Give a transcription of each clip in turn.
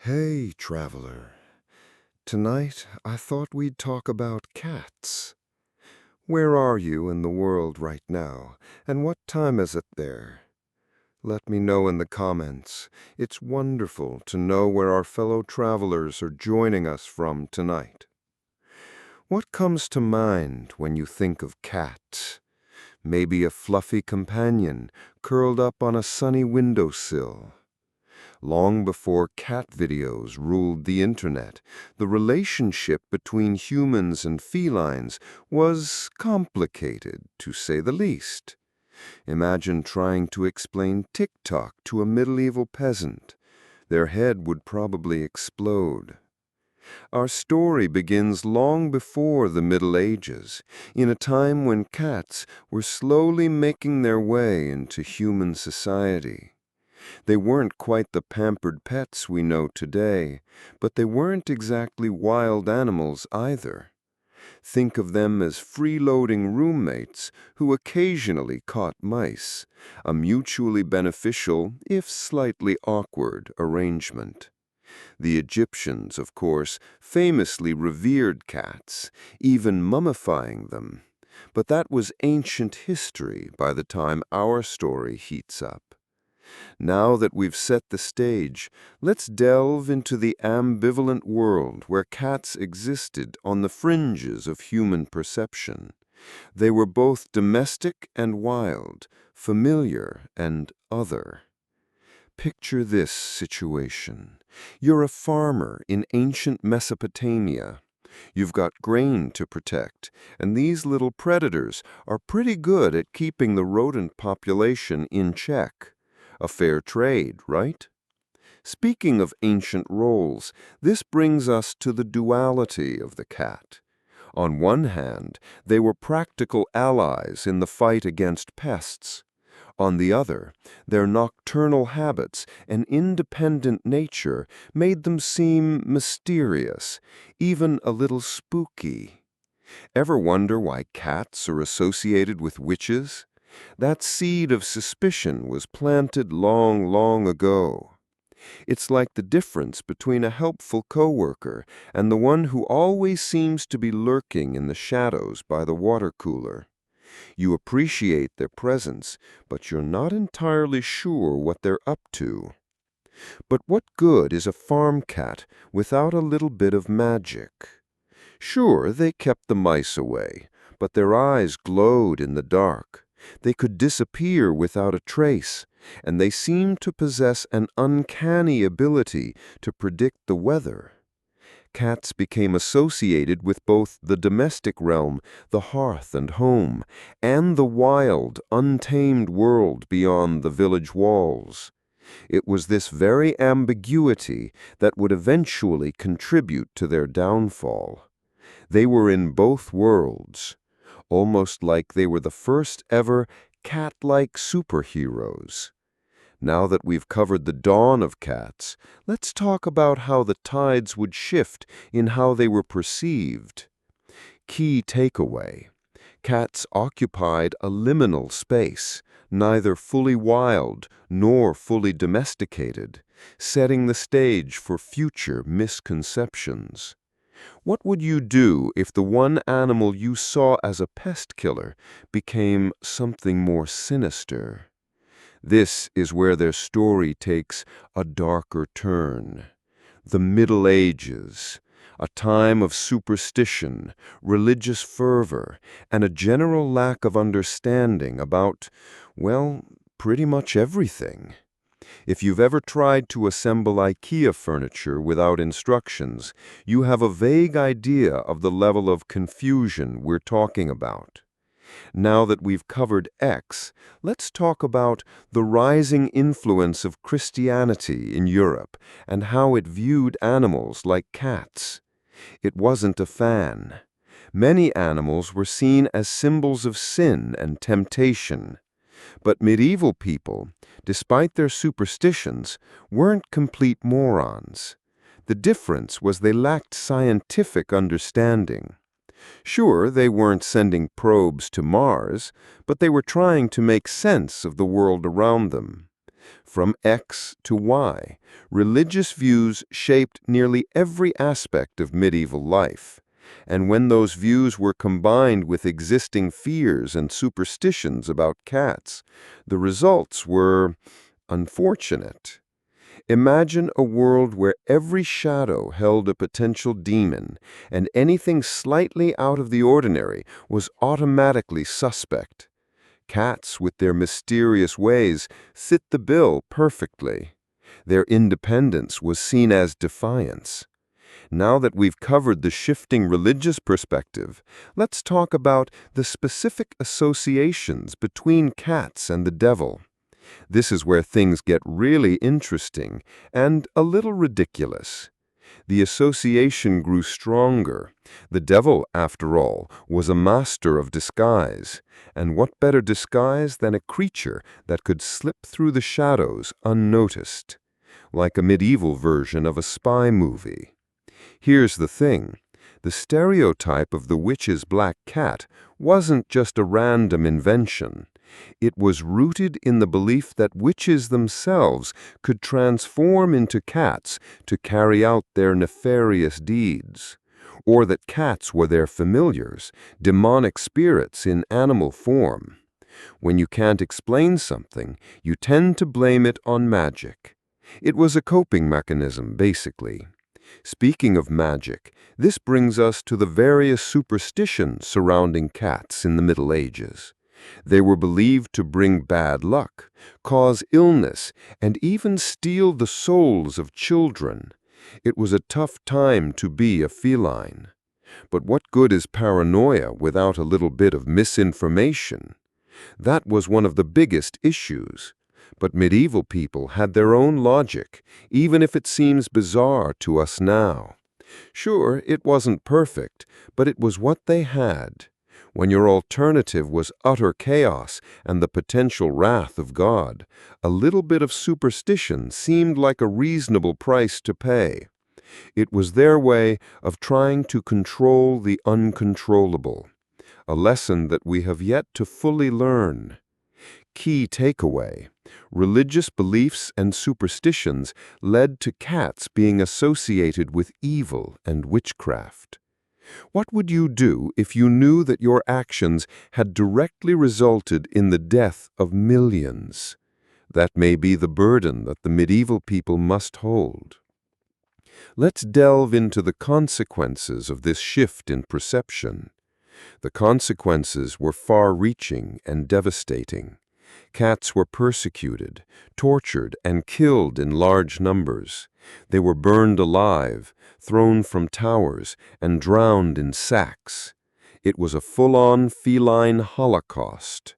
Hey, traveler. Tonight, I thought we'd talk about cats. Where are you in the world right now, and what time is it there? Let me know in the comments. It's wonderful to know where our fellow travelers are joining us from tonight. What comes to mind when you think of cats? Maybe a fluffy companion curled up on a sunny windowsill. Long before cat videos ruled the internet, the relationship between humans and felines was complicated, to say the least. Imagine trying to explain TikTok to a medieval peasant. Their head would probably explode. Our story begins long before the Middle Ages, in a time when cats were slowly making their way into human society. They weren't quite the pampered pets we know today, but they weren't exactly wild animals either. Think of them as freeloading roommates who occasionally caught mice, a mutually beneficial, if slightly awkward, arrangement. The Egyptians, of course, famously revered cats, even mummifying them. But that was ancient history by the time our story heats up. Now that we've set the stage, let's delve into the ambivalent world where cats existed on the fringes of human perception. They were both domestic and wild, familiar and other. Picture this situation. You're a farmer in ancient Mesopotamia. You've got grain to protect, and these little predators are pretty good at keeping the rodent population in check. A fair trade, right? Speaking of ancient roles, this brings us to the duality of the cat. On one hand, they were practical allies in the fight against pests. On the other, their nocturnal habits and independent nature made them seem mysterious, even a little spooky. Ever wonder why cats are associated with witches? That seed of suspicion was planted long, long ago. It's like the difference between a helpful coworker and the one who always seems to be lurking in the shadows by the water cooler. You appreciate their presence, but you're not entirely sure what they're up to. But what good is a farm cat without a little bit of magic? Sure, they kept the mice away, but their eyes glowed in the dark. They could disappear without a trace, and they seemed to possess an uncanny ability to predict the weather. Cats became associated with both the domestic realm, the hearth and home, and the wild, untamed world beyond the village walls. It was this very ambiguity that would eventually contribute to their downfall. They were in both worlds, almost like they were the first ever cat-like superheroes. Now that we've covered the dawn of cats, let's talk about how the tides would shift in how they were perceived. Key takeaway: cats occupied a liminal space, neither fully wild nor fully domesticated, setting the stage for future misconceptions. What would you do if the one animal you saw as a pest killer became something more sinister? This is where their story takes a darker turn. The Middle Ages, a time of superstition, religious fervor, and a general lack of understanding about, well, pretty much everything. If you've ever tried to assemble IKEA furniture without instructions, you have a vague idea of the level of confusion we're talking about. Now that we've covered X, let's talk about the rising influence of Christianity in Europe and how it viewed animals like cats. It wasn't a fan. Many animals were seen as symbols of sin and temptation. But medieval people, despite their superstitions, weren't complete morons. The difference was they lacked scientific understanding. Sure, they weren't sending probes to Mars, but they were trying to make sense of the world around them. From X to Y, religious views shaped nearly every aspect of medieval life. And when those views were combined with existing fears and superstitions about cats, the results were unfortunate. Imagine a world where every shadow held a potential demon, and anything slightly out of the ordinary was automatically suspect. Cats, with their mysterious ways, fit the bill perfectly. Their independence was seen as defiance. Now that we've covered the shifting religious perspective, let's talk about the specific associations between cats and the devil. This is where things get really interesting and a little ridiculous. The association grew stronger. The devil, after all, was a master of disguise, and what better disguise than a creature that could slip through the shadows unnoticed, like a medieval version of a spy movie. Here's the thing. The stereotype of the witch's black cat wasn't just a random invention. It was rooted in the belief that witches themselves could transform into cats to carry out their nefarious deeds, or that cats were their familiars, demonic spirits in animal form. When you can't explain something, you tend to blame it on magic. It was a coping mechanism, basically. Speaking of magic, this brings us to the various superstitions surrounding cats in the Middle Ages. They were believed to bring bad luck, cause illness, and even steal the souls of children. It was a tough time to be a feline. But what good is paranoia without a little bit of misinformation? That was one of the biggest issues. But medieval people had their own logic, even if it seems bizarre to us now. Sure, it wasn't perfect, but it was what they had. When your alternative was utter chaos and the potential wrath of God, a little bit of superstition seemed like a reasonable price to pay. It was their way of trying to control the uncontrollable, a lesson that we have yet to fully learn. Key takeaway: religious beliefs and superstitions led to cats being associated with evil and witchcraft. What would you do if you knew that your actions had directly resulted in the death of millions? That may be the burden that the medieval people must hold. Let's delve into the consequences of this shift in perception. The consequences were far-reaching and devastating. Cats were persecuted, tortured, and killed in large numbers. They were burned alive, thrown from towers, and drowned in sacks. It was a full-on feline holocaust.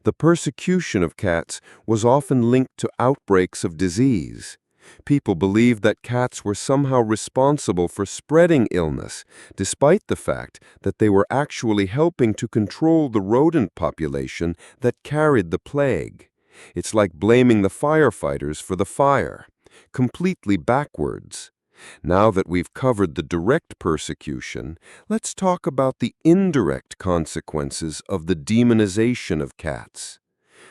The persecution of cats was often linked to outbreaks of disease. People believed that cats were somehow responsible for spreading illness, despite the fact that they were actually helping to control the rodent population that carried the plague. It's like blaming the firefighters for the fire. Completely backwards. Now that we've covered the direct persecution, let's talk about the indirect consequences of the demonization of cats.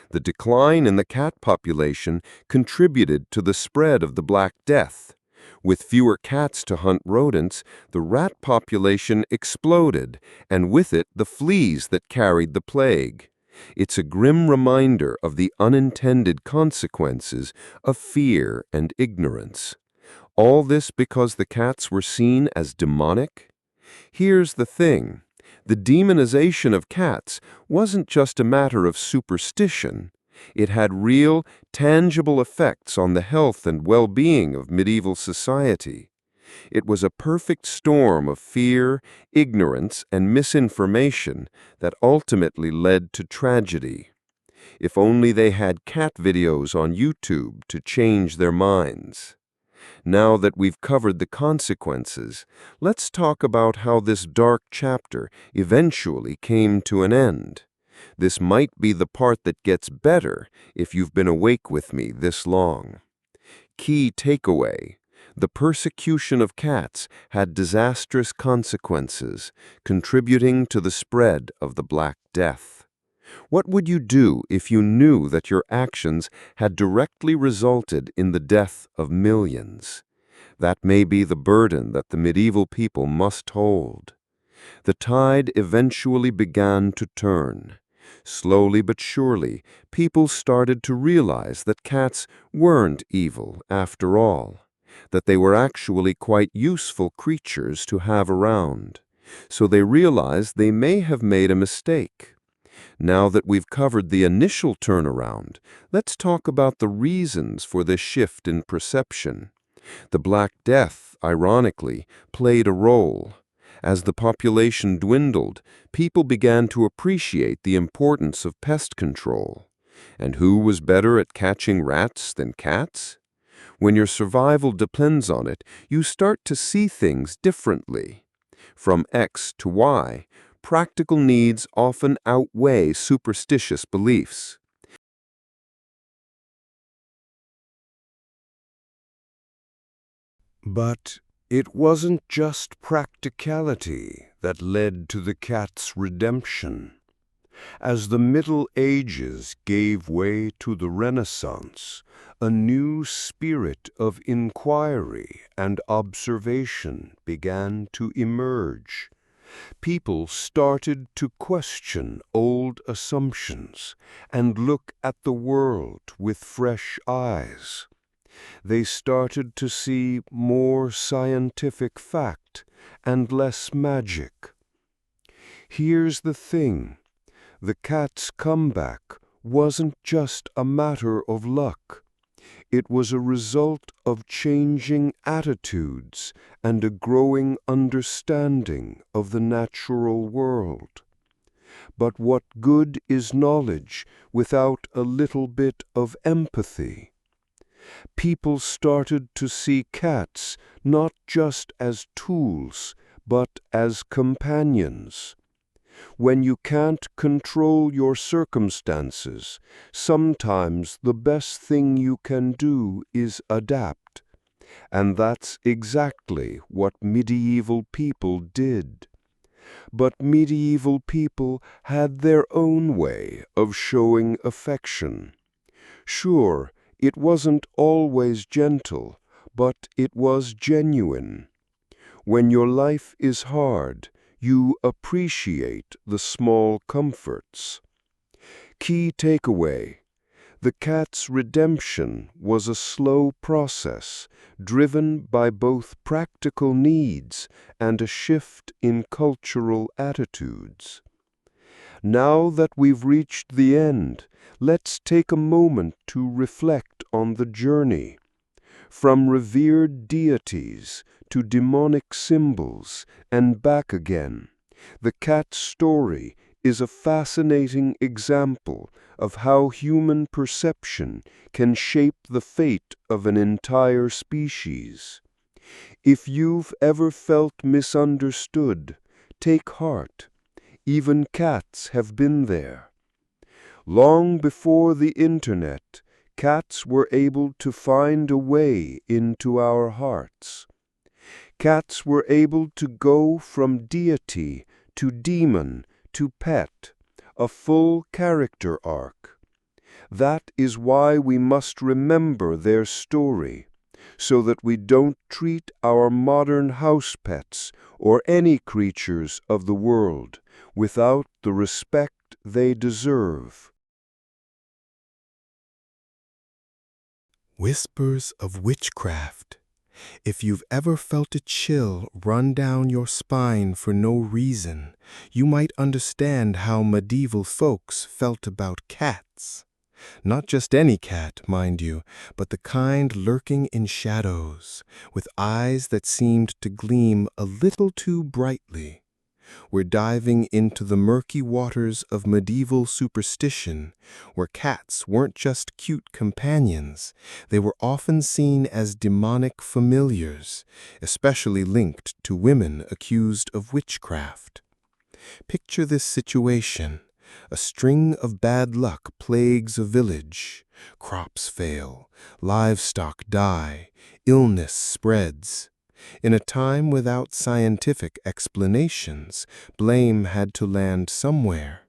The decline in the cat population contributed to the spread of the Black Death. With fewer cats to hunt rodents, the rat population exploded, and with it the fleas that carried the plague. It's a grim reminder of the unintended consequences of fear and ignorance. All this because the cats were seen as demonic? Here's the thing. The demonization of cats wasn't just a matter of superstition. It had real, tangible effects on the health and well-being of medieval society. It was a perfect storm of fear, ignorance, and misinformation that ultimately led to tragedy. If only they had cat videos on YouTube to change their minds. Now that we've covered the consequences, let's talk about how this dark chapter eventually came to an end. This might be the part that gets better if you've been awake with me this long. Key takeaway: the persecution of cats had disastrous consequences, contributing to the spread of the Black Death. What would you do if you knew that your actions had directly resulted in the death of millions? That may be the burden that the medieval people must hold. The tide eventually began to turn. Slowly but surely, people started to realize that cats weren't evil after all, that they were actually quite useful creatures to have around. So they realized they may have made a mistake. Now that we've covered the initial turnaround, let's talk about the reasons for this shift in perception. The Black Death, ironically, played a role. As the population dwindled, people began to appreciate the importance of pest control. And who was better at catching rats than cats? When your survival depends on it, you start to see things differently. From X to Y, practical needs often outweigh superstitious beliefs. But it wasn't just practicality that led to the cat's redemption. As the Middle Ages gave way to the Renaissance, a new spirit of inquiry and observation began to emerge. People started to question old assumptions and look at the world with fresh eyes. They started to see more scientific fact and less magic. Here's the thing. The cat's comeback wasn't just a matter of luck. It was a result of changing attitudes and a growing understanding of the natural world. But what good is knowledge without a little bit of empathy? People started to see cats not just as tools, but as companions. When you can't control your circumstances, sometimes the best thing you can do is adapt. And that's exactly what medieval people did. But medieval people had their own way of showing affection. Sure, it wasn't always gentle, but it was genuine. When your life is hard, you appreciate the small comforts. Key takeaway: the cat's redemption was a slow process, driven by both practical needs and a shift in cultural attitudes. Now that we've reached the end, let's take a moment to reflect on the journey. From revered deities to demonic symbols and back again, the cat's story is a fascinating example of how human perception can shape the fate of an entire species. If you've ever felt misunderstood, take heart. Even cats have been there. Long before the internet, cats were able to find a way into our hearts. Cats were able to go from deity to demon to pet, a full character arc. That is why we must remember their story, so that we don't treat our modern house pets or any creatures of the world without the respect they deserve. Whispers of witchcraft. If you've ever felt a chill run down your spine for no reason, you might understand how medieval folks felt about cats. Not just any cat, mind you, but the kind lurking in shadows, with eyes that seemed to gleam a little too brightly. We're diving into the murky waters of medieval superstition, where cats weren't just cute companions, they were often seen as demonic familiars, especially linked to women accused of witchcraft. Picture this situation. A string of bad luck plagues a village. Crops fail, livestock die, illness spreads. In a time without scientific explanations, blame had to land somewhere.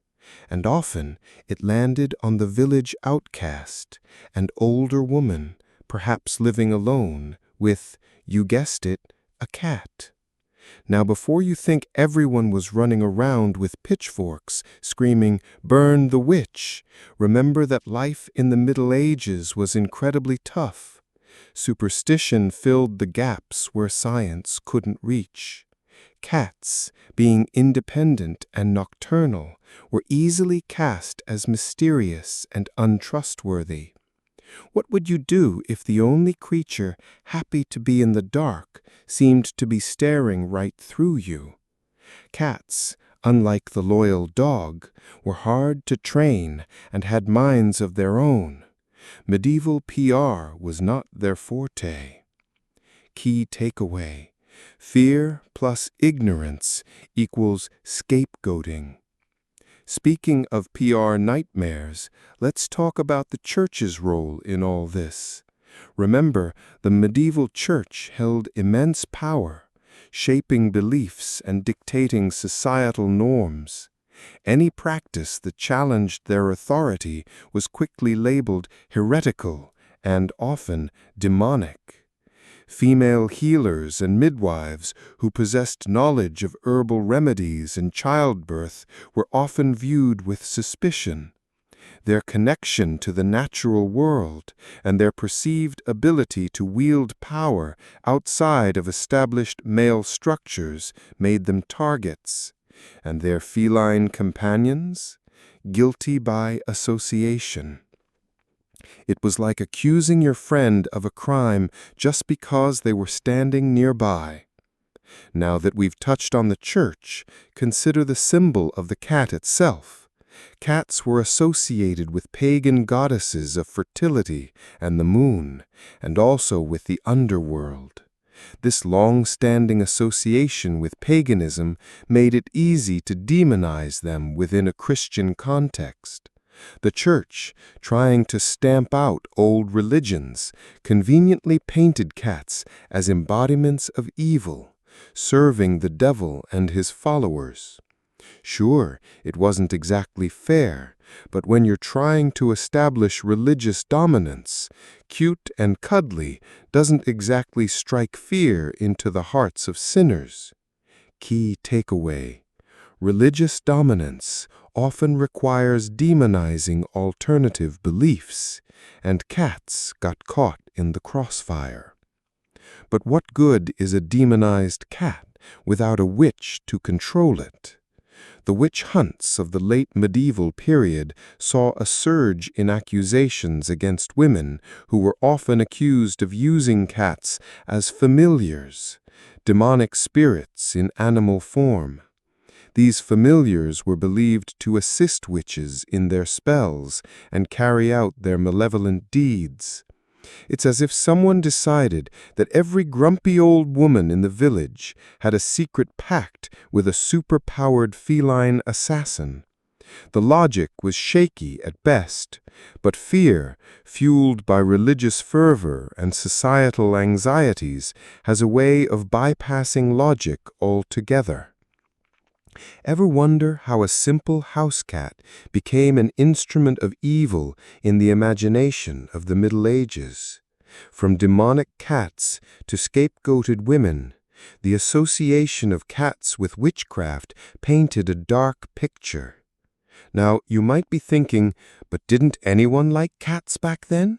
and often it landed on the village outcast, an older woman, perhaps living alone, with, you guessed it, a cat. Now, before you think everyone was running around with pitchforks, screaming, "Burn the witch," remember that life in the Middle Ages was incredibly tough. Superstition filled the gaps where science couldn't reach. Cats, being independent and nocturnal, were easily cast as mysterious and untrustworthy. What would you do if the only creature happy to be in the dark seemed to be staring right through you? Cats, unlike the loyal dog, were hard to train and had minds of their own. Medieval PR was not their forte. Key takeaway: fear plus ignorance equals scapegoating. Speaking of PR nightmares, let's talk about the church's role in all this. Remember, the medieval church held immense power, shaping beliefs and dictating societal norms. Any practice that challenged their authority was quickly labeled heretical and often demonic. Female healers and midwives who possessed knowledge of herbal remedies and childbirth were often viewed with suspicion. Their connection to the natural world and their perceived ability to wield power outside of established male structures made them targets, and their feline companions, guilty by association. It was like accusing your friend of a crime just because they were standing nearby. Now that we've touched on the church, consider the symbol of the cat itself. Cats were associated with pagan goddesses of fertility and the moon, and also with the underworld. This long-standing association with paganism made it easy to demonize them within a Christian context. The church, trying to stamp out old religions, conveniently painted cats as embodiments of evil, serving the devil and his followers. Sure, it wasn't exactly fair, but when you're trying to establish religious dominance, cute and cuddly doesn't exactly strike fear into the hearts of sinners. Key takeaway: religious dominance often requires demonizing alternative beliefs, and cats got caught in the crossfire. But what good is a demonized cat without a witch to control it? The witch hunts of the late medieval period saw a surge in accusations against women who were often accused of using cats as familiars, demonic spirits in animal form. These familiars were believed to assist witches in their spells and carry out their malevolent deeds. It's as if someone decided that every grumpy old woman in the village had a secret pact with a super-powered feline assassin. The logic was shaky at best, but fear, fueled by religious fervor and societal anxieties, has a way of bypassing logic altogether. Ever wonder how a simple house cat became an instrument of evil in the imagination of the Middle Ages? From demonic cats to scapegoated women, the association of cats with witchcraft painted a dark picture. Now, you might be thinking, but didn't anyone like cats back then?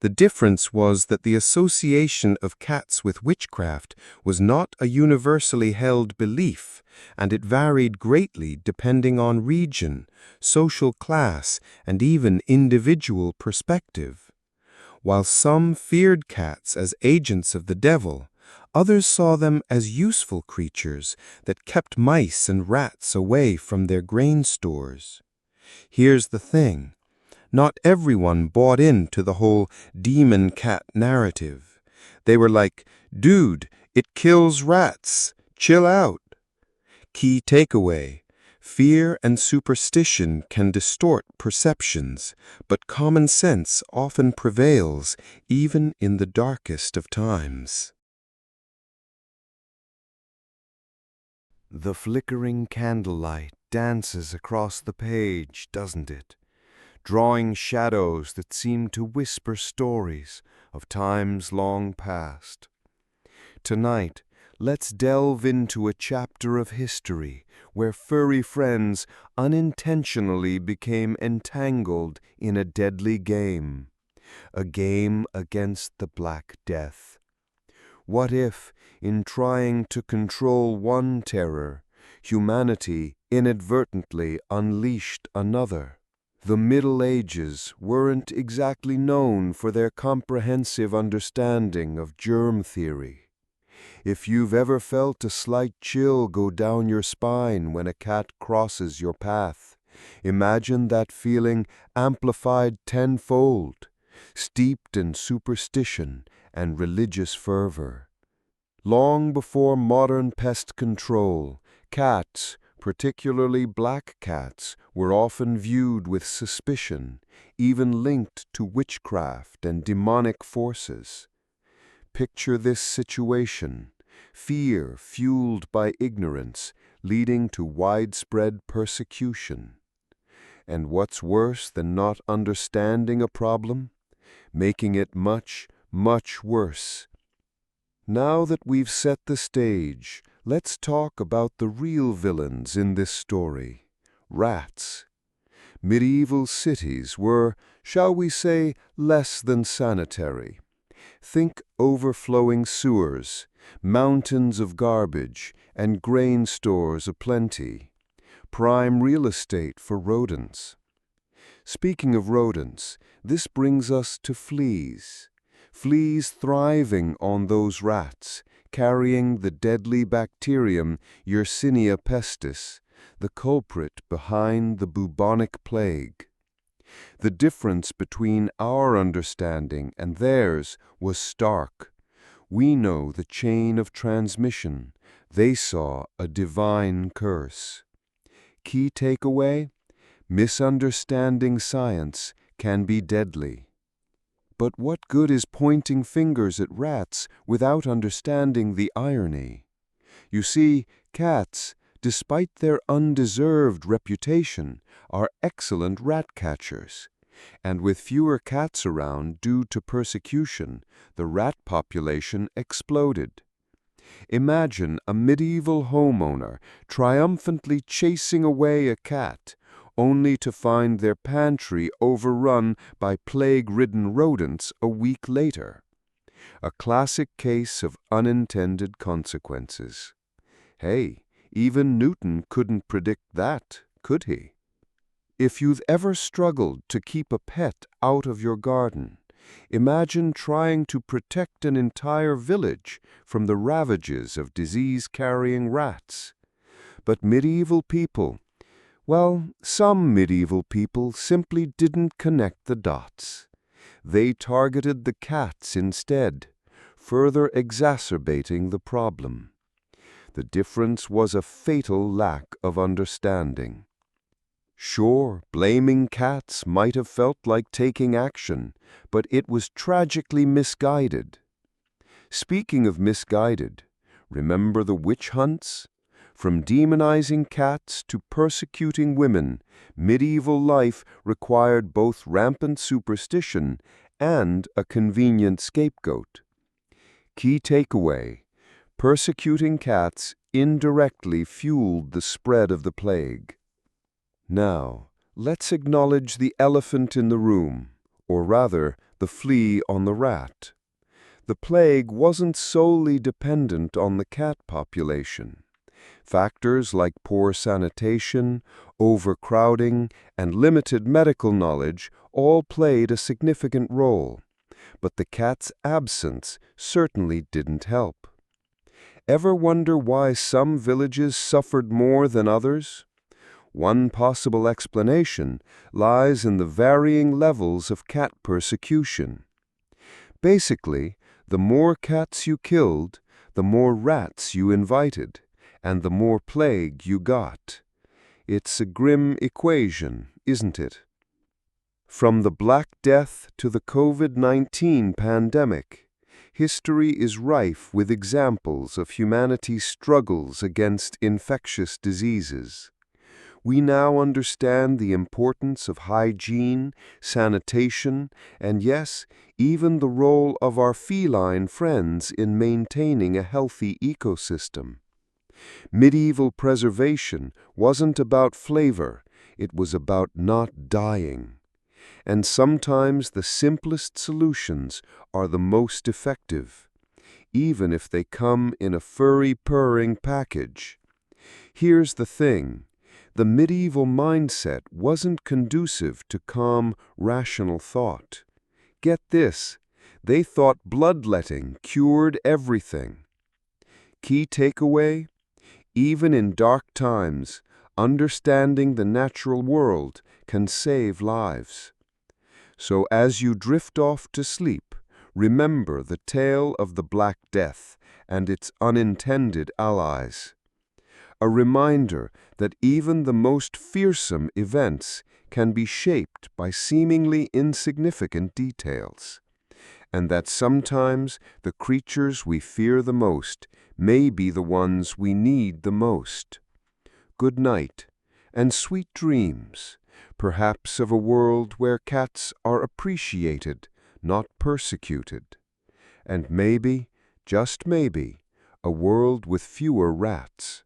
The difference was that the association of cats with witchcraft was not a universally held belief, and it varied greatly depending on region, social class, and even individual perspective. While some feared cats as agents of the devil, others saw them as useful creatures that kept mice and rats away from their grain stores. Here's the thing. Not everyone bought into the whole demon cat narrative. They were like, "Dude, it kills rats. Chill out." Key takeaway: fear and superstition can distort perceptions, but common sense often prevails even in the darkest of times. The flickering candlelight dances across the page, doesn't it? Drawing shadows that seem to whisper stories of times long past. Tonight, let's delve into a chapter of history where furry friends unintentionally became entangled in a deadly game. A game against the Black Death. What if, in trying to control one terror, humanity inadvertently unleashed another? The Middle Ages weren't exactly known for their comprehensive understanding of germ theory. If you've ever felt a slight chill go down your spine when a cat crosses your path, imagine that feeling amplified tenfold, steeped in superstition and religious fervor. Long before modern pest control, cats, particularly black cats, were often viewed with suspicion, even linked to witchcraft and demonic forces. Picture this situation: fear fueled by ignorance, leading to widespread persecution. And what's worse than not understanding a problem? Making it much, much worse. Now that we've set the stage, let's talk about the real villains in this story: rats. Medieval cities were, shall we say, less than sanitary. Think overflowing sewers, mountains of garbage, and grain stores aplenty. Prime real estate for rodents. Speaking of rodents, this brings us to fleas. Fleas thriving on those rats, carrying the deadly bacterium Yersinia pestis, the culprit behind the bubonic plague. The difference between our understanding and theirs was stark. We know the chain of transmission. They saw a divine curse. Key takeaway: misunderstanding science can be deadly. But what good is pointing fingers at rats without understanding the irony? You see, cats, despite their undeserved reputation, are excellent rat catchers. And with fewer cats around due to persecution, the rat population exploded. Imagine a medieval homeowner triumphantly chasing away a cat, only to find their pantry overrun by plague-ridden rodents a week later. A classic case of unintended consequences. Hey, even Newton couldn't predict that, could he? If you've ever struggled to keep a pet out of your garden, imagine trying to protect an entire village from the ravages of disease-carrying rats. But medieval people, well, some medieval people simply didn't connect the dots. They targeted the cats instead, further exacerbating the problem. The difference was a fatal lack of understanding. Sure, blaming cats might have felt like taking action, but it was tragically misguided. Speaking of misguided, remember the witch hunts? From demonizing cats to persecuting women, medieval life required both rampant superstition and a convenient scapegoat. Key takeaway: persecuting cats indirectly fueled the spread of the plague. Now, let's acknowledge the elephant in the room, or rather, the flea on the rat. The plague wasn't solely dependent on the cat population. Factors like poor sanitation, overcrowding, and limited medical knowledge all played a significant role. But the cat's absence certainly didn't help. Ever wonder why some villages suffered more than others? One possible explanation lies in the varying levels of cat persecution. Basically, the more cats you killed, the more rats you invited, and the more plague you got. It's a grim equation, isn't it? From the Black Death to the COVID-19 pandemic, history is rife with examples of humanity's struggles against infectious diseases. We now understand the importance of hygiene, sanitation, and yes, even the role of our feline friends in maintaining a healthy ecosystem. Medieval preservation wasn't about flavor, it was about not dying. And sometimes the simplest solutions are the most effective, even if they come in a furry purring package. Here's the thing. The medieval mindset wasn't conducive to calm, rational thought. Get this, they thought bloodletting cured everything. Key takeaway? Even in dark times, understanding the natural world can save lives. So as you drift off to sleep, remember the tale of the Black Death and its unintended allies. A reminder that even the most fearsome events can be shaped by seemingly insignificant details, and that sometimes the creatures we fear the most may be the ones we need the most. Good night, and sweet dreams, perhaps of a world where cats are appreciated, not persecuted, and maybe, just maybe, a world with fewer rats.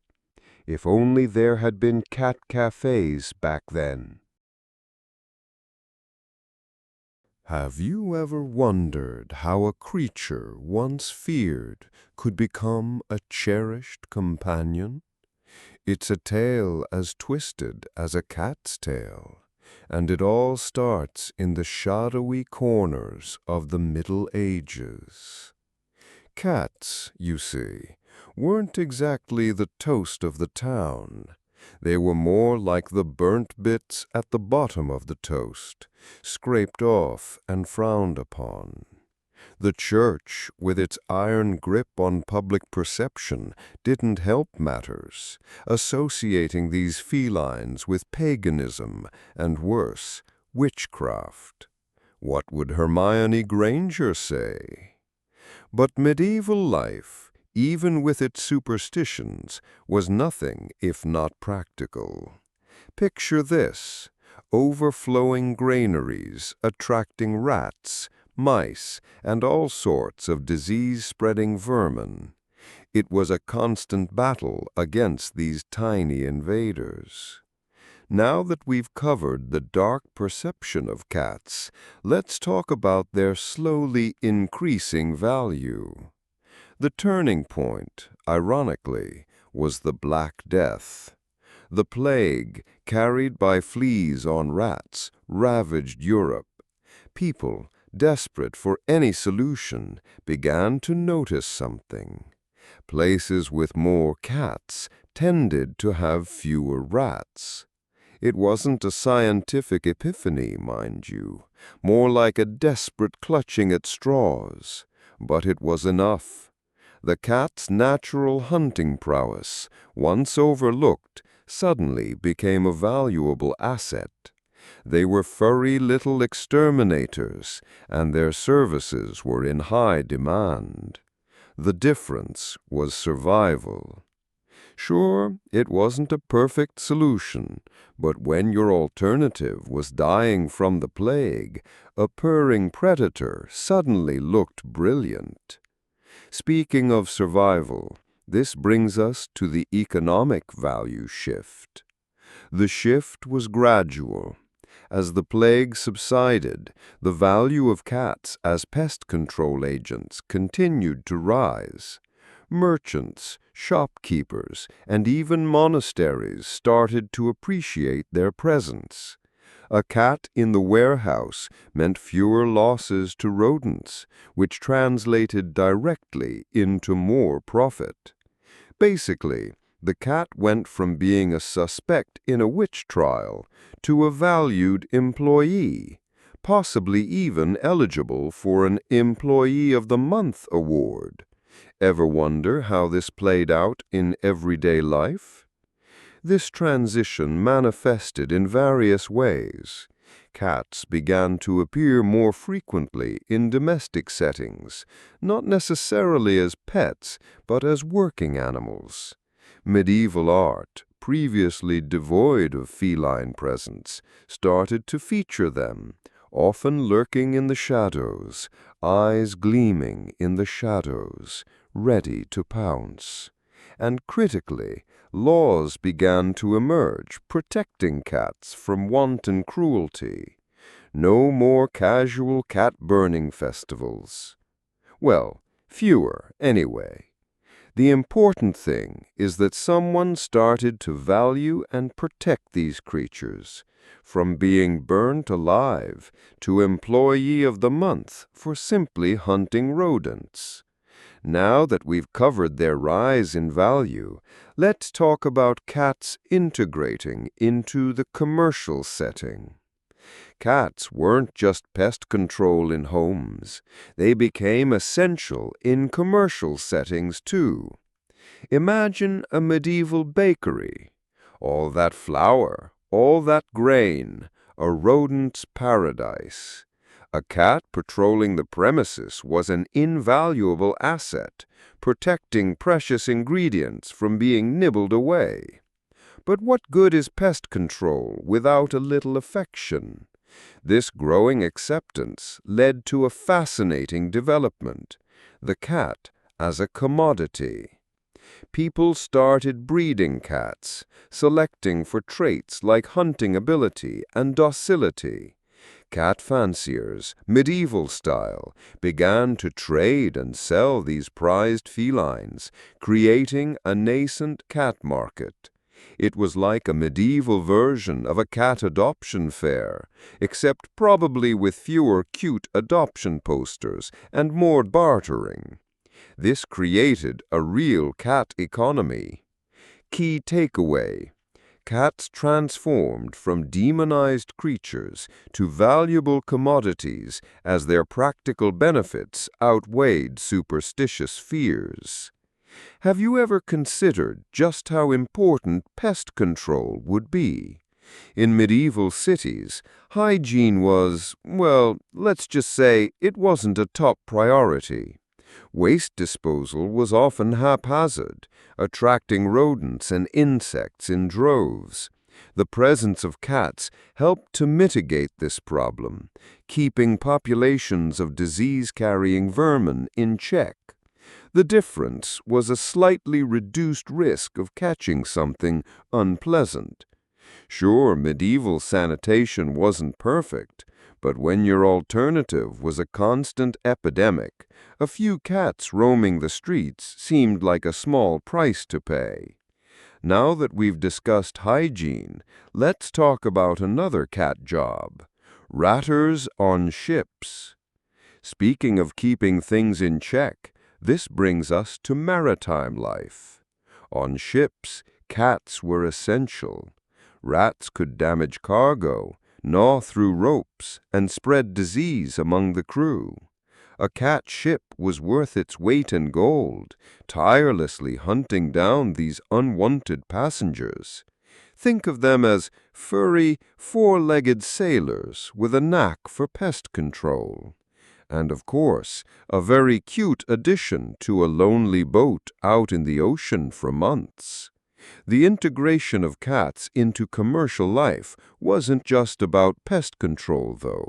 If only there had been cat cafes back then. Have you ever wondered how a creature once feared could become a cherished companion? It's a tale as twisted as a cat's tail, and it all starts in the shadowy corners of the Middle Ages. Cats, you see, weren't exactly the toast of the town. They were more like the burnt bits at the bottom of the toast, scraped off and frowned upon. The church, with its iron grip on public perception, didn't help matters, associating these felines with paganism and, worse, witchcraft. What would Hermione Granger say? But medieval life, even with its superstitions, was nothing if not practical. Picture this: overflowing granaries attracting rats, mice, and all sorts of disease-spreading vermin. It was a constant battle against these tiny invaders. Now that we've covered the dark perception of cats, let's talk about their slowly increasing value. The turning point, ironically, was the Black Death. The plague, carried by fleas on rats, ravaged Europe. People, desperate for any solution, began to notice something. Places with more cats tended to have fewer rats. It wasn't a scientific epiphany, mind you, more like a desperate clutching at straws, but it was enough. The cat's natural hunting prowess, once overlooked, suddenly became a valuable asset. They were furry little exterminators, and their services were in high demand. The difference was survival. Sure, it wasn't a perfect solution, but when your alternative was dying from the plague, a purring predator suddenly looked brilliant. Speaking of survival, this brings us to the economic value shift. The shift was gradual. As the plague subsided, the value of cats as pest control agents continued to rise. Merchants, shopkeepers, and even monasteries started to appreciate their presence. A cat in the warehouse meant fewer losses to rodents, which translated directly into more profit. Basically, the cat went from being a suspect in a witch trial to a valued employee, possibly even eligible for an Employee of the Month award. Ever wonder how this played out in everyday life? This transition manifested in various ways. Cats began to appear more frequently in domestic settings, not necessarily as pets, but as working animals. Medieval art, previously devoid of feline presence, started to feature them, often lurking in the shadows, eyes gleaming in the shadows, ready to pounce. And critically, laws began to emerge protecting cats from wanton cruelty. No more casual cat-burning festivals. Well, fewer, anyway. The important thing is that someone started to value and protect these creatures, from being burnt alive to Employee of the Month for simply hunting rodents. Now that we've covered their rise in value, let's talk about cats integrating into the commercial setting. Cats weren't just pest control in homes. They became essential in commercial settings too. Imagine a medieval bakery. All that flour, all that grain, a rodent's paradise. A cat patrolling the premises was an invaluable asset, protecting precious ingredients from being nibbled away. But what good is pest control without a little affection? This growing acceptance led to a fascinating development: the cat as a commodity. People started breeding cats, selecting for traits like hunting ability and docility. Cat fanciers, medieval style, began to trade and sell these prized felines, creating a nascent cat market. It was like a medieval version of a cat adoption fair, except probably with fewer cute adoption posters and more bartering. This created a real cat economy. Key takeaway: cats transformed from demonized creatures to valuable commodities as their practical benefits outweighed superstitious fears. Have you ever considered just how important pest control would be? In medieval cities, hygiene was, well, let's just say it wasn't a top priority. Waste disposal was often haphazard, attracting rodents and insects in droves. The presence of cats helped to mitigate this problem, keeping populations of disease-carrying vermin in check. The difference was a slightly reduced risk of catching something unpleasant. Sure, medieval sanitation wasn't perfect, but when your alternative was a constant epidemic, a few cats roaming the streets seemed like a small price to pay. Now that we've discussed hygiene, let's talk about another cat job: ratters on ships. Speaking of keeping things in check, this brings us to maritime life. On ships, cats were essential. Rats could damage cargo, gnaw through ropes, and spread disease among the crew. A cat ship was worth its weight in gold, tirelessly hunting down these unwanted passengers. Think of them as furry, four-legged sailors with a knack for pest control. And of course, a very cute addition to a lonely boat out in the ocean for months. The integration of cats into commercial life wasn't just about pest control, though.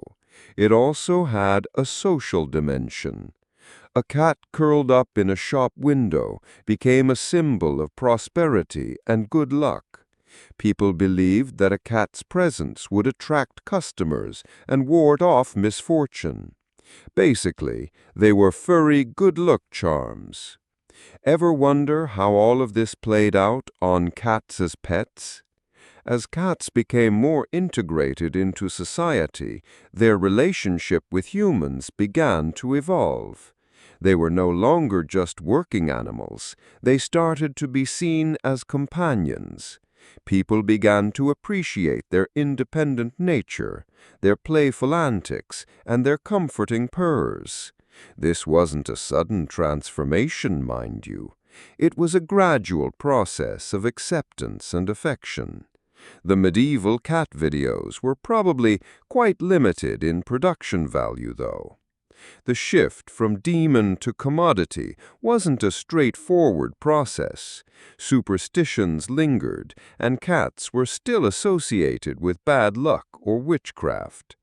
It also had a social dimension. A cat curled up in a shop window became a symbol of prosperity and good luck. People believed that a cat's presence would attract customers and ward off misfortune. Basically, they were furry good-luck charms. Ever wonder how all of this played out on cats as pets? As cats became more integrated into society, their relationship with humans began to evolve. They were no longer just working animals. They started to be seen as companions. People began to appreciate their independent nature, their playful antics, and their comforting purrs. This wasn't a sudden transformation, mind you. It was a gradual process of acceptance and affection. The medieval cat videos were probably quite limited in production value, though. The shift from demon to commodity wasn't a straightforward process. Superstitions lingered, and cats were still associated with bad luck or witchcraft.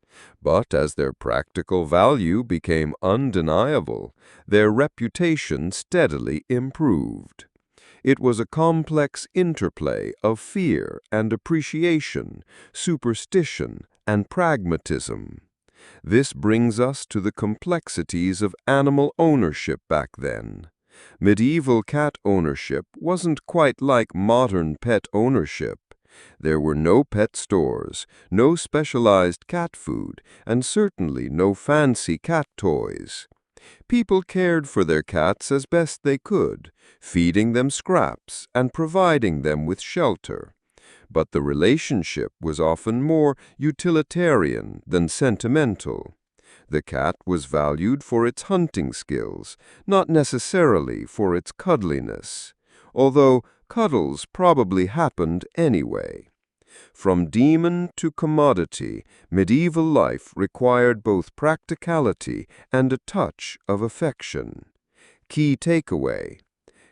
But as their practical value became undeniable, their reputation steadily improved. It was a complex interplay of fear and appreciation, superstition and pragmatism. This brings us to the complexities of animal ownership back then. Medieval cat ownership wasn't quite like modern pet ownership. There were no pet stores, no specialized cat food, and certainly no fancy cat toys. People cared for their cats as best they could, feeding them scraps and providing them with shelter. But the relationship was often more utilitarian than sentimental. The cat was valued for its hunting skills, not necessarily for its cuddliness, although cuddles probably happened anyway. From demon to commodity, medieval life required both practicality and a touch of affection. Key takeaway: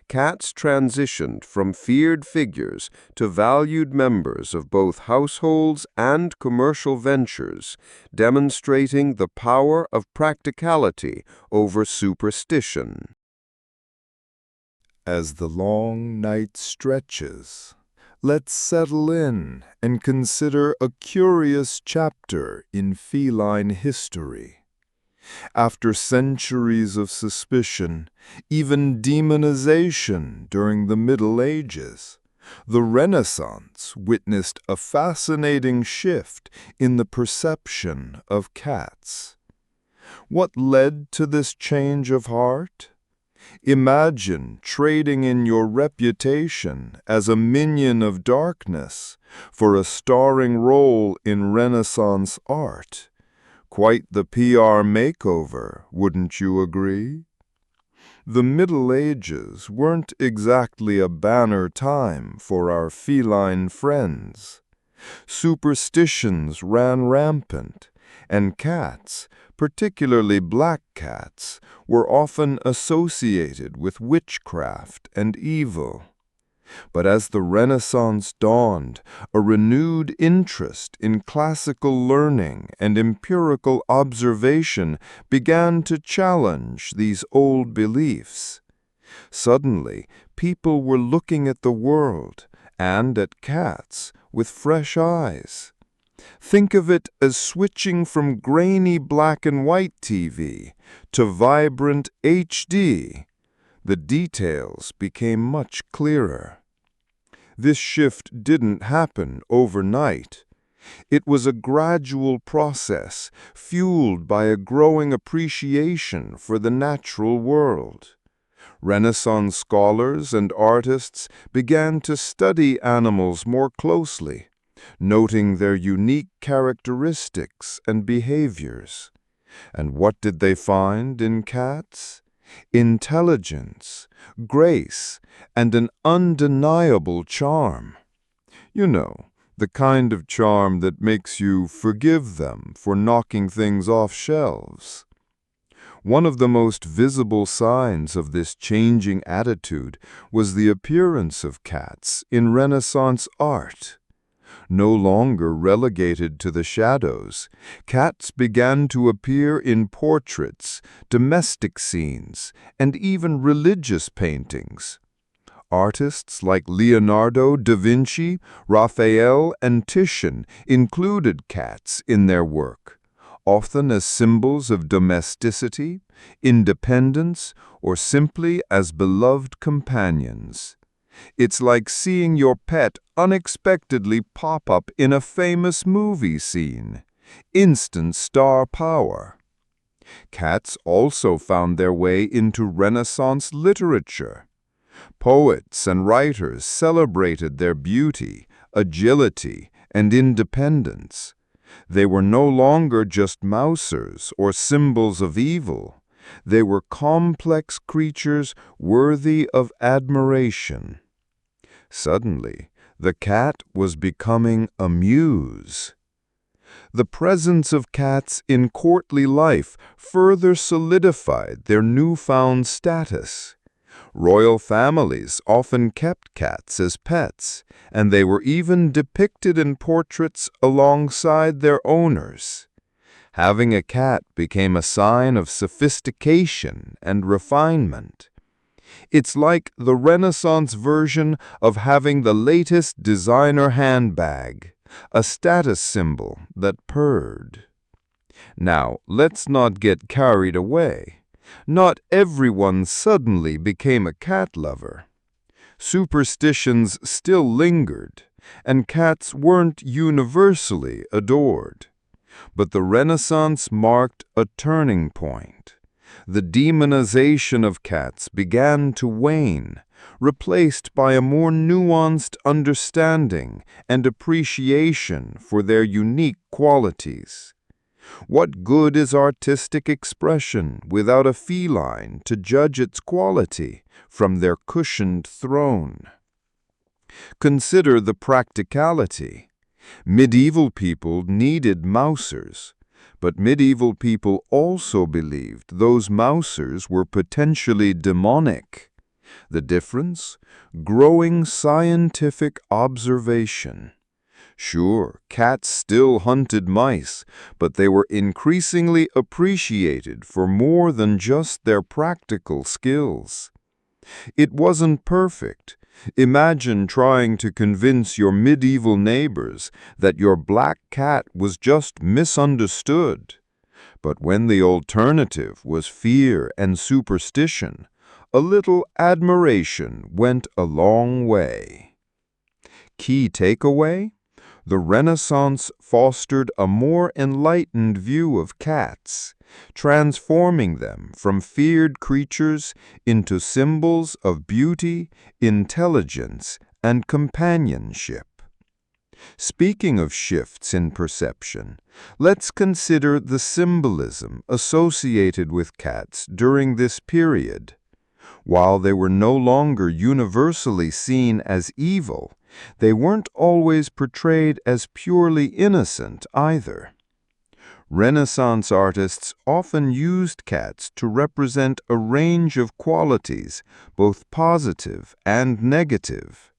cats transitioned from feared figures to valued members of both households and commercial ventures, demonstrating the power of practicality over superstition. As the long night stretches, let's settle in and consider a curious chapter in feline history. After centuries of suspicion, even demonization during the Middle Ages, the Renaissance witnessed a fascinating shift in the perception of cats. What led to this change of heart? Imagine trading in your reputation as a minion of darkness for a starring role in Renaissance art. Quite the PR makeover, wouldn't you agree? The Middle Ages weren't exactly a banner time for our feline friends. Superstitions ran rampant, and cats, particularly black cats, were often associated with witchcraft and evil. But as the Renaissance dawned, a renewed interest in classical learning and empirical observation began to challenge these old beliefs. Suddenly, people were looking at the world and at cats with fresh eyes. Think of it as switching from grainy black and white TV to vibrant HD. The details became much clearer. This shift didn't happen overnight. It was a gradual process fueled by a growing appreciation for the natural world. Renaissance scholars and artists began to study animals more closely, noting their unique characteristics and behaviors. And what did they find in cats? Intelligence, grace, and an undeniable charm. You know, the kind of charm that makes you forgive them for knocking things off shelves. One of the most visible signs of this changing attitude was the appearance of cats in Renaissance art. No longer relegated to the shadows, cats began to appear in portraits, domestic scenes, and even religious paintings. Artists like Leonardo da Vinci, Raphael, and Titian included cats in their work, often as symbols of domesticity, independence, or simply as beloved companions. It's like seeing your pet unexpectedly pop up in a famous movie scene. Instant star power. Cats also found their way into Renaissance literature. Poets and writers celebrated their beauty, agility, and independence. They were no longer just mousers or symbols of evil. They were complex creatures worthy of admiration. Suddenly, The cat was becoming a muse. The presence of cats in courtly life further solidified their newfound status. Royal families often kept cats as pets, and they were even depicted in portraits alongside their owners. Having a cat became a sign of sophistication and refinement. It's like the Renaissance version of having the latest designer handbag, a status symbol that purred. Now, let's not get carried away. Not everyone suddenly became a cat lover. Superstitions still lingered, and cats weren't universally adored. But the Renaissance marked a turning point. The demonization of cats began to wane, replaced by a more nuanced understanding and appreciation for their unique qualities. What good is artistic expression without a feline to judge its quality from their cushioned throne? Consider the practicality. Medieval people needed mousers, but medieval people also believed those mousers were potentially demonic. The difference? Growing scientific observation. Sure, cats still hunted mice, but they were increasingly appreciated for more than just their practical skills. It wasn't perfect. Imagine trying to convince your medieval neighbors that your black cat was just misunderstood. But when the alternative was fear and superstition, a little admiration went a long way. Key takeaway? The Renaissance fostered a more enlightened view of cats, transforming them from feared creatures into symbols of beauty, intelligence, and companionship. Speaking of shifts in perception, let's consider the symbolism associated with cats during this period. While they were no longer universally seen as evil, they weren't always portrayed as purely innocent either. Renaissance artists often used cats to represent a range of qualities, both positive and negative.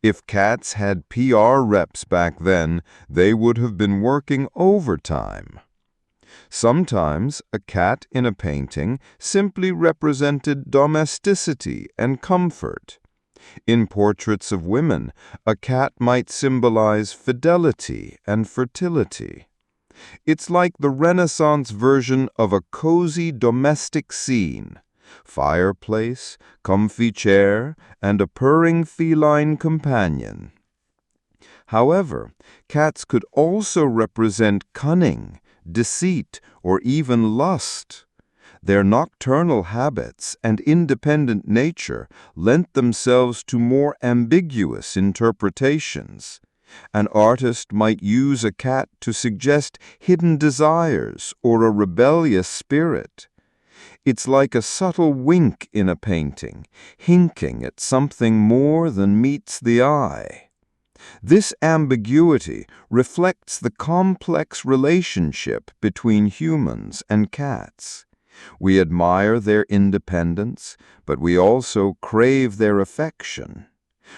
If cats had PR reps back then, they would have been working overtime. Sometimes a cat in a painting simply represented domesticity and comfort. In portraits of women, a cat might symbolize fidelity and fertility. It's like the Renaissance version of a cozy domestic scene: fireplace, comfy chair, and a purring feline companion. However, cats could also represent cunning, deceit, or even lust. Their nocturnal habits and independent nature lent themselves to more ambiguous interpretations. An artist might use a cat to suggest hidden desires or a rebellious spirit. It's like a subtle wink in a painting, hinting at something more than meets the eye. This ambiguity reflects the complex relationship between humans and cats. We admire their independence, but we also crave their affection.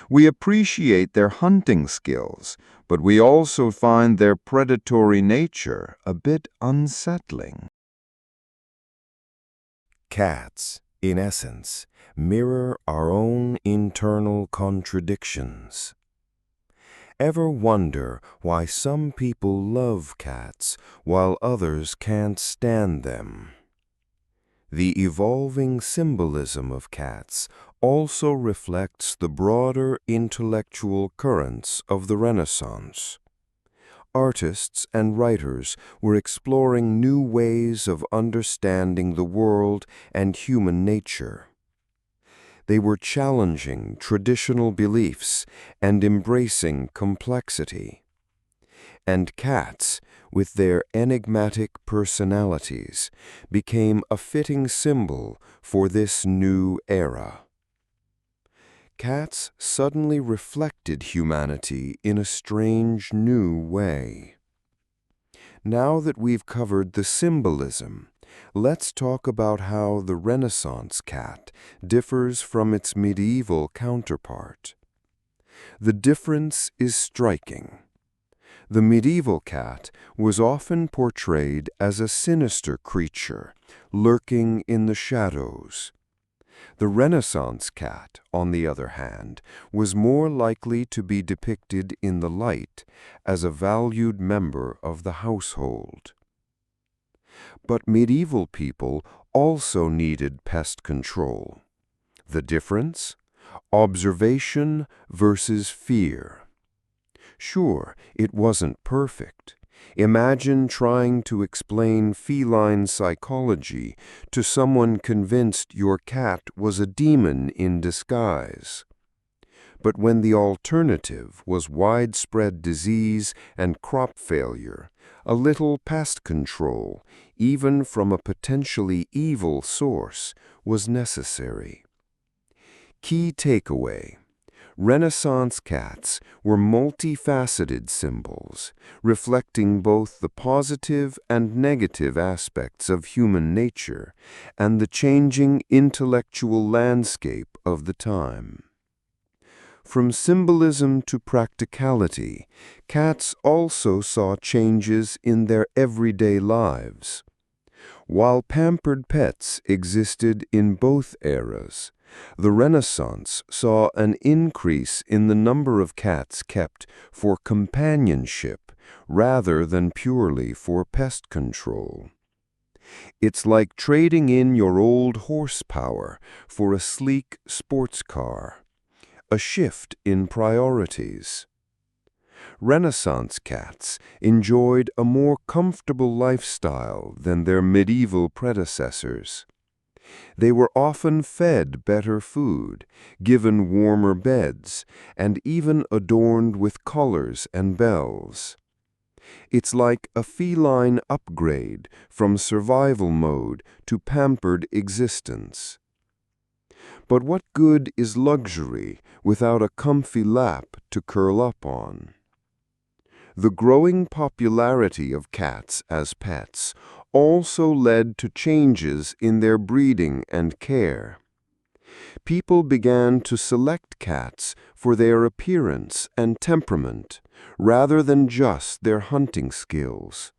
We appreciate their hunting skills, but we also find their predatory nature a bit unsettling. Cats, in essence, mirror our own internal contradictions. Ever wonder why some people love cats while others can't stand them? The evolving symbolism of cats also reflects the broader intellectual currents of the Renaissance. Artists and writers were exploring new ways of understanding the world and human nature. They were challenging traditional beliefs and embracing complexity. And cats, with their enigmatic personalities, became a fitting symbol for this new era. cats suddenly reflected humanity in a strange new way. Now that we've covered the symbolism, let's talk about how the Renaissance cat differs from its medieval counterpart. The difference is striking. The medieval cat was often portrayed as a sinister creature, lurking in the shadows. The Renaissance cat, on the other hand, was more likely to be depicted in the light as a valued member of the household. But medieval people also needed pest control. The difference? Observation versus fear. Sure, it wasn't perfect. Imagine trying to explain feline psychology to someone convinced your cat was a demon in disguise. But when the alternative was widespread disease and crop failure, a little pest control, even from a potentially evil source, was necessary. Key takeaway: Renaissance cats were multifaceted symbols, reflecting both the positive and negative aspects of human nature and the changing intellectual landscape of the time. From symbolism to practicality, cats also saw changes in their everyday lives. While pampered pets existed in both eras, the Renaissance saw an increase in the number of cats kept for companionship rather than purely for pest control. It's like trading in your old horsepower for a sleek sports car, a shift in priorities. Renaissance cats enjoyed a more comfortable lifestyle than their medieval predecessors. They were often fed better food, given warmer beds, and even adorned with collars and bells. It's like a feline upgrade from survival mode to pampered existence. But what good is luxury without a comfy lap to curl up on? The growing popularity of cats as pets also led to changes in their breeding and care. People began to select cats for their appearance and temperament, rather than just their hunting skills.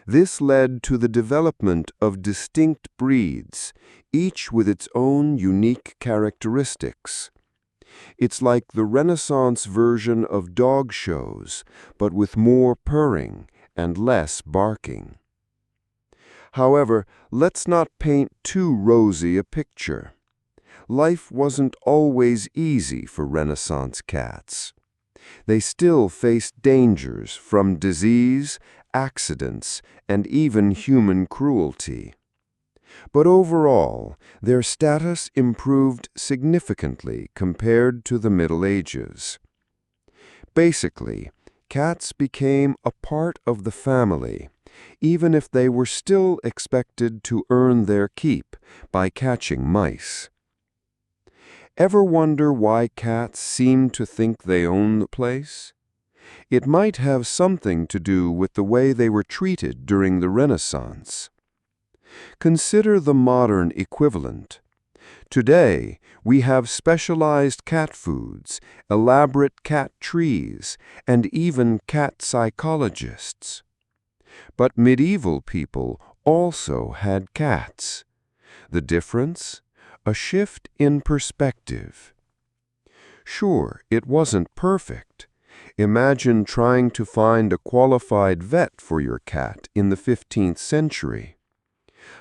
This led to the development of distinct breeds, each with its own unique characteristics. It's like the Renaissance version of dog shows, but with more purring and less barking. However, let's not paint too rosy a picture. Life wasn't always easy for Renaissance cats. They still faced dangers from disease, accidents, and even human cruelty. But overall, their status improved significantly compared to the Middle Ages. Basically, cats became a part of the family, even if they were still expected to earn their keep by catching mice. Ever wonder why cats seem to think they own the place? It might have something to do with the way they were treated during the Renaissance. Consider the modern equivalent. Today, we have specialized cat foods, elaborate cat trees, and even cat psychologists. But medieval people also had cats. The difference? A shift in perspective. Sure, it wasn't perfect. Imagine trying to find a qualified vet for your cat in the 15th century.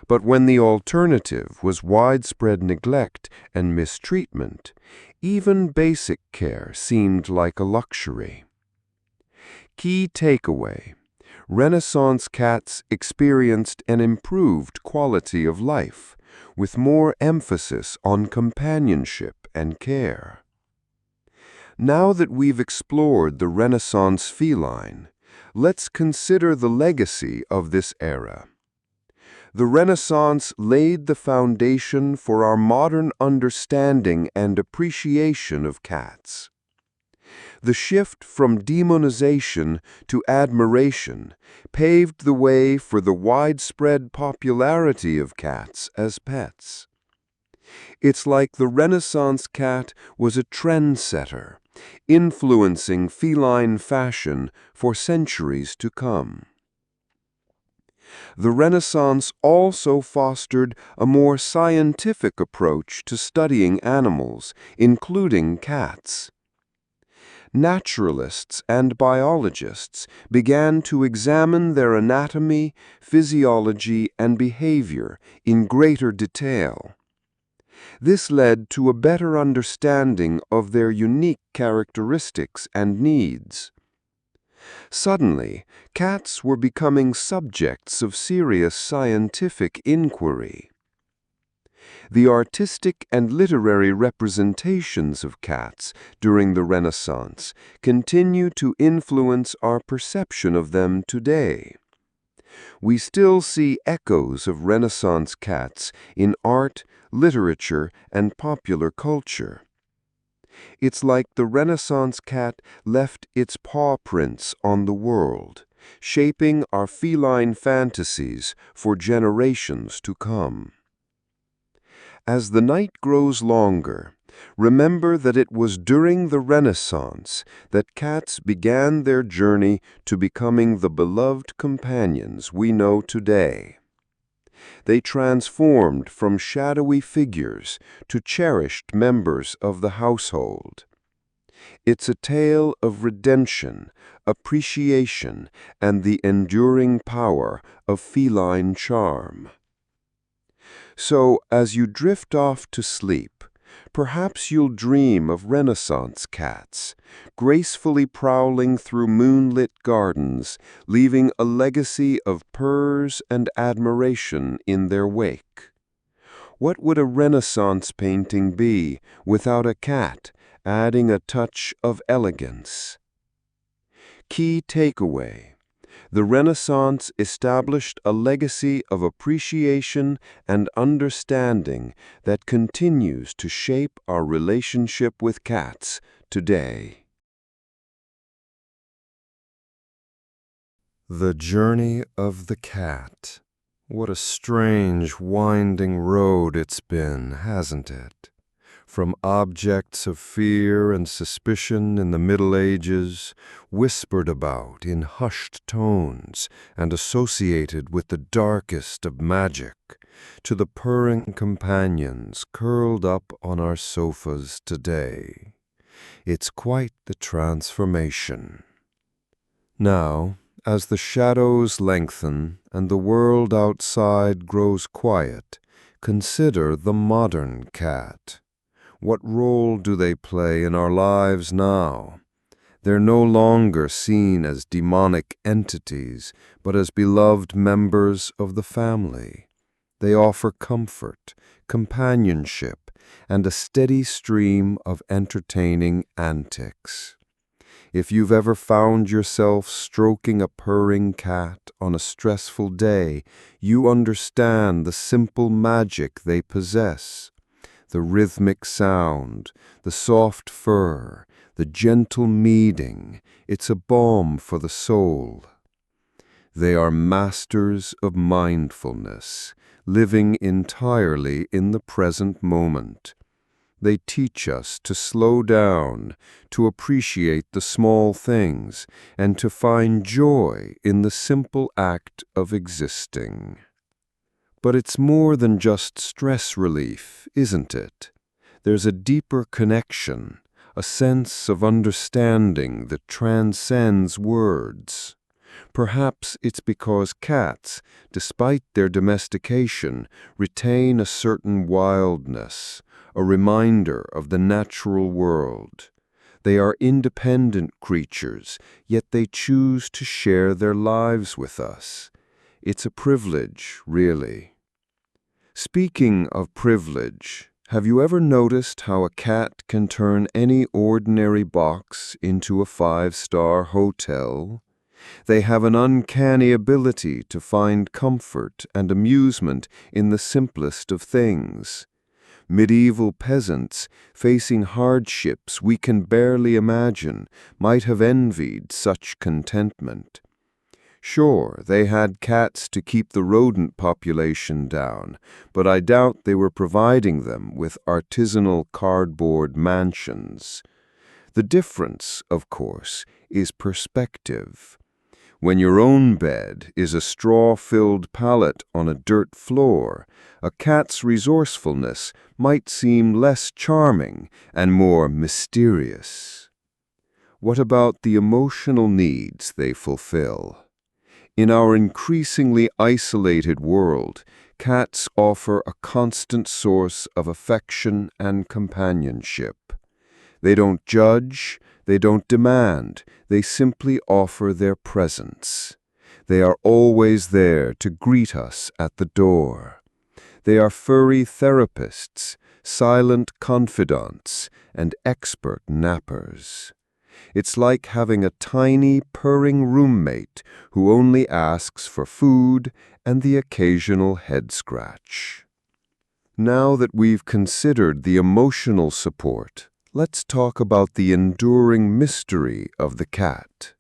But when the alternative was widespread neglect and mistreatment, even basic care seemed like a luxury. Key takeaway: Renaissance cats experienced an improved quality of life, with more emphasis on companionship and care. Now that we've explored the Renaissance feline, let's consider the legacy of this era. The Renaissance laid the foundation for our modern understanding and appreciation of cats. The shift from demonization to admiration paved the way for the widespread popularity of cats as pets. It's like the Renaissance cat was a trendsetter, influencing feline fashion for centuries to come. The Renaissance also fostered a more scientific approach to studying animals, including cats. Naturalists and biologists began to examine their anatomy, physiology, and behavior in greater detail. This led to a better understanding of their unique characteristics and needs. Suddenly, cats were becoming subjects of serious scientific inquiry. The artistic and literary representations of cats during the Renaissance continue to influence our perception of them today. We still see echoes of Renaissance cats in art, literature, and popular culture. It's like the Renaissance cat left its paw prints on the world, shaping our feline fantasies for generations to come. As the night grows longer, remember that it was during the Renaissance that cats began their journey to becoming the beloved companions we know today. They transformed from shadowy figures to cherished members of the household. It's a tale of redemption, appreciation, and the enduring power of feline charm. So, as you drift off to sleep, perhaps you'll dream of Renaissance cats, gracefully prowling through moonlit gardens, leaving a legacy of purrs and admiration in their wake. What would a Renaissance painting be without a cat adding a touch of elegance? Key takeaway: the Renaissance established a legacy of appreciation and understanding that continues to shape our relationship with cats today. The journey of the cat. What a strange, winding road it's been, hasn't it? From objects of fear and suspicion in the Middle Ages, whispered about in hushed tones and associated with the darkest of magic, to the purring companions curled up on our sofas today. It's quite the transformation. Now, as the shadows lengthen and the world outside grows quiet, consider the modern cat. What role do they play in our lives now? They're no longer seen as demonic entities, but as beloved members of the family. They offer comfort, companionship, and a steady stream of entertaining antics. If you've ever found yourself stroking a purring cat on a stressful day, you understand the simple magic they possess. The rhythmic sound, the soft fur, the gentle meading, it's a balm for the soul. They are masters of mindfulness, living entirely in the present moment. They teach us to slow down, to appreciate the small things, and to find joy in the simple act of existing. But it's more than just stress relief, isn't it? There's a deeper connection, a sense of understanding that transcends words. Perhaps it's because cats, despite their domestication, retain a certain wildness, a reminder of the natural world. They are independent creatures, yet they choose to share their lives with us. It's a privilege, really. Speaking of privilege, have you ever noticed how a cat can turn any ordinary box into a 5-star hotel? They have an uncanny ability to find comfort and amusement in the simplest of things. Medieval peasants, facing hardships we can barely imagine, might have envied such contentment. Sure, they had cats to keep the rodent population down, but I doubt they were providing them with artisanal cardboard mansions. The difference, of course, is perspective. When your own bed is a straw-filled pallet on a dirt floor, a cat's resourcefulness might seem less charming and more mysterious. What about the emotional needs they fulfill? In our increasingly isolated world, cats offer a constant source of affection and companionship. They don't judge, they don't demand, they simply offer their presence. They are always there to greet us at the door. They are furry therapists, silent confidants, and expert nappers. It's like having a tiny, purring roommate who only asks for food and the occasional head scratch. Now that we've considered the emotional support, let's talk about the enduring mystery of the cat.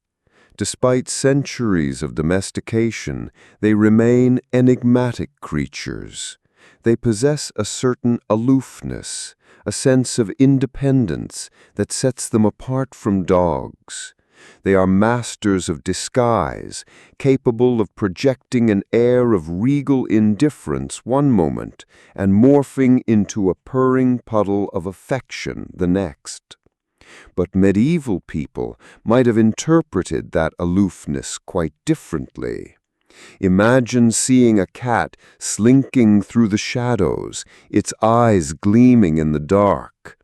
Despite centuries of domestication, they remain enigmatic creatures. They possess a certain aloofness, a sense of independence that sets them apart from dogs. They are masters of disguise, capable of projecting an air of regal indifference one moment and morphing into a purring puddle of affection the next. But medieval people might have interpreted that aloofness quite differently. Imagine seeing a cat slinking through the shadows, its eyes gleaming in the dark.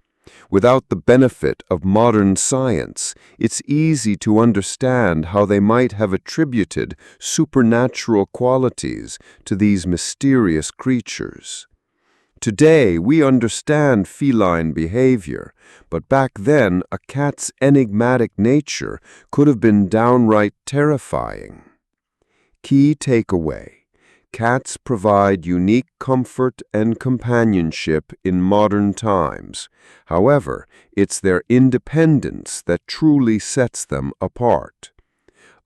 Without the benefit of modern science, it's easy to understand how they might have attributed supernatural qualities to these mysterious creatures. Today, we understand feline behavior, but back then, a cat's enigmatic nature could have been downright terrifying. Key takeaway: cats provide unique comfort and companionship in modern times. However, it's their independence that truly sets them apart.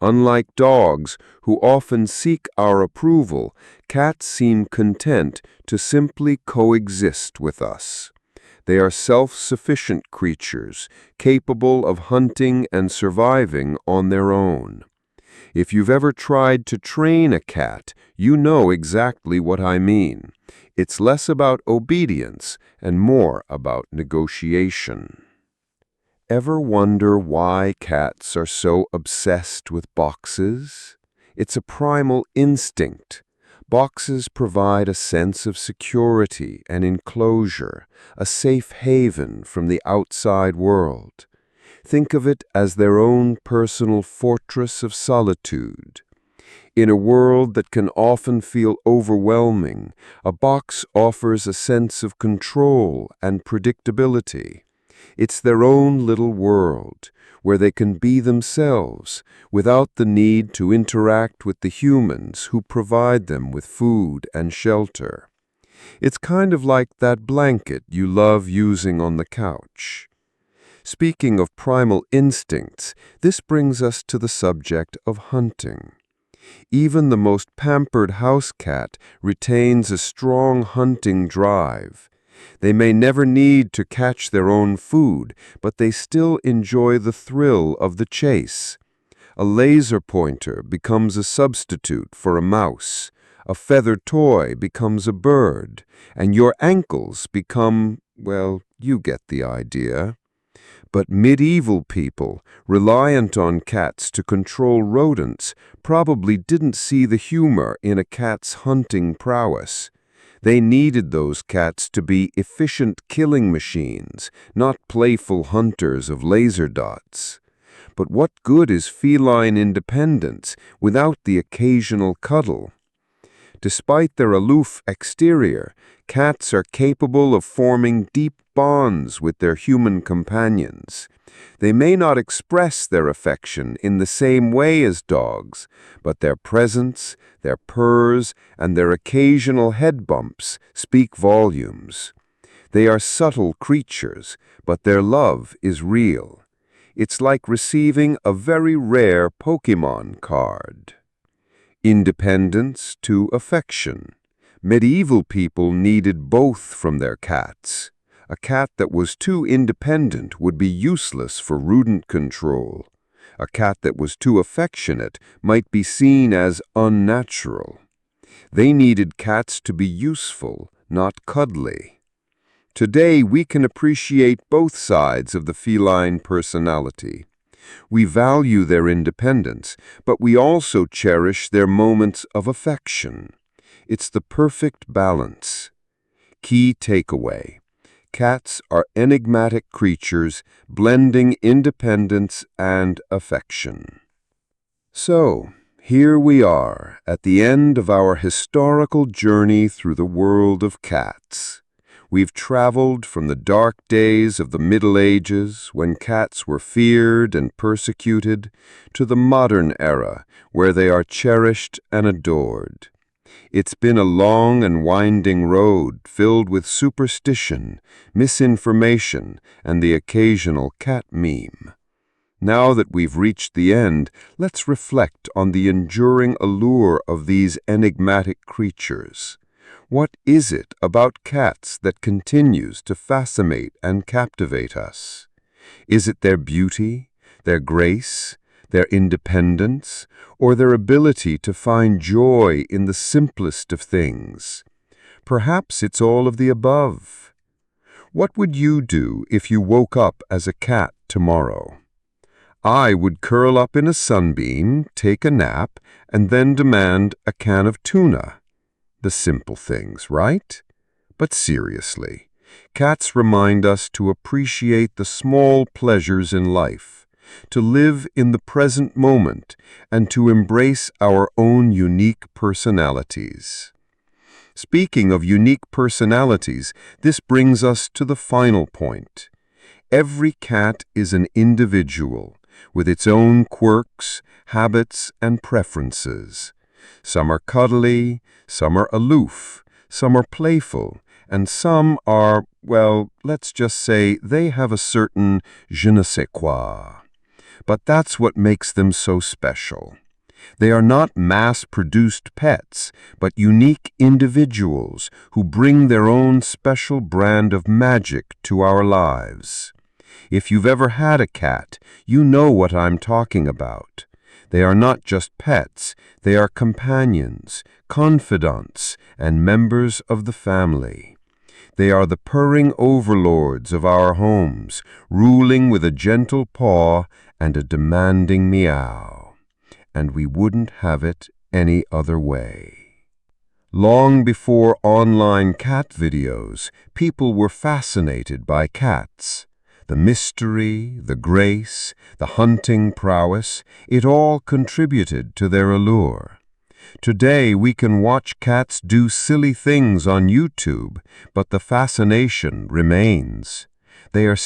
Unlike dogs, who often seek our approval, cats seem content to simply coexist with us. They are self-sufficient creatures, capable of hunting and surviving on their own. If you've ever tried to train a cat, you know exactly what I mean. It's less about obedience and more about negotiation. Ever wonder why cats are so obsessed with boxes? It's a primal instinct. Boxes provide a sense of security and enclosure, a safe haven from the outside world. Think of it as their own personal fortress of solitude. In a world that can often feel overwhelming, a box offers a sense of control and predictability. It's their own little world, where they can be themselves without the need to interact with the humans who provide them with food and shelter. It's kind of like that blanket you love using on the couch. Speaking of primal instincts, this brings us to the subject of hunting. Even the most pampered house cat retains a strong hunting drive. They may never need to catch their own food, but they still enjoy the thrill of the chase. A laser pointer becomes a substitute for a mouse. A feathered toy becomes a bird. And your ankles become, well, you get the idea. But medieval people, reliant on cats to control rodents, probably didn't see the humor in a cat's hunting prowess. They needed those cats to be efficient killing machines, not playful hunters of laser dots. But what good is feline independence without the occasional cuddle? Despite their aloof exterior, Cats are capable of forming deep bonds with their human companions. They may not express their affection in the same way as dogs, but their presence, their purrs, and their occasional head bumps speak volumes. They are subtle creatures, but their love is real. It's like receiving a very rare Pokémon card. Independence to affection. Medieval people needed both from their cats. A cat that was too independent would be useless for rodent control. A cat that was too affectionate might be seen as unnatural. They needed cats to be useful, not cuddly. Today, we can appreciate both sides of the feline personality. We value their independence, but we also cherish their moments of affection. It's the perfect balance. Key takeaway: cats are enigmatic creatures blending independence and affection. So, here we are at the end of our historical journey through the world of cats. We've traveled from the dark days of the Middle Ages, when cats were feared and persecuted, to the modern era, where they are cherished and adored. It's been a long and winding road filled with superstition, misinformation, and the occasional cat meme. Now that we've reached the end, let's reflect on the enduring allure of these enigmatic creatures. What is it about cats that continues to fascinate and captivate us? Is it their beauty, their grace, their independence, or their ability to find joy in the simplest of things? Perhaps it's all of the above. What would you do if you woke up as a cat tomorrow? I would curl up in a sunbeam, take a nap, and then demand a can of tuna. The simple things, right? But seriously, cats remind us to appreciate the small pleasures in life, to live in the present moment, and to embrace our own unique personalities. Speaking of unique personalities, this brings us to the final point. Every cat is an individual, with its own quirks, habits, and preferences. Some are cuddly, some are aloof, some are playful, and some are, well, let's just say they have a certain je ne sais quoi. But that's what makes them so special. They are not mass-produced pets, but unique individuals who bring their own special brand of magic to our lives. If you've ever had a cat, you know what I'm talking about. They are not just pets, they are companions, confidants, and members of the family. They are the purring overlords of our homes, ruling with a gentle paw and a demanding meow. And we wouldn't have it any other way. Long before online cat videos, people were fascinated by cats. The mystery, the grace, the hunting prowess, it all contributed to their allure. Today we can watch cats do silly things on YouTube, but the fascination remains. They are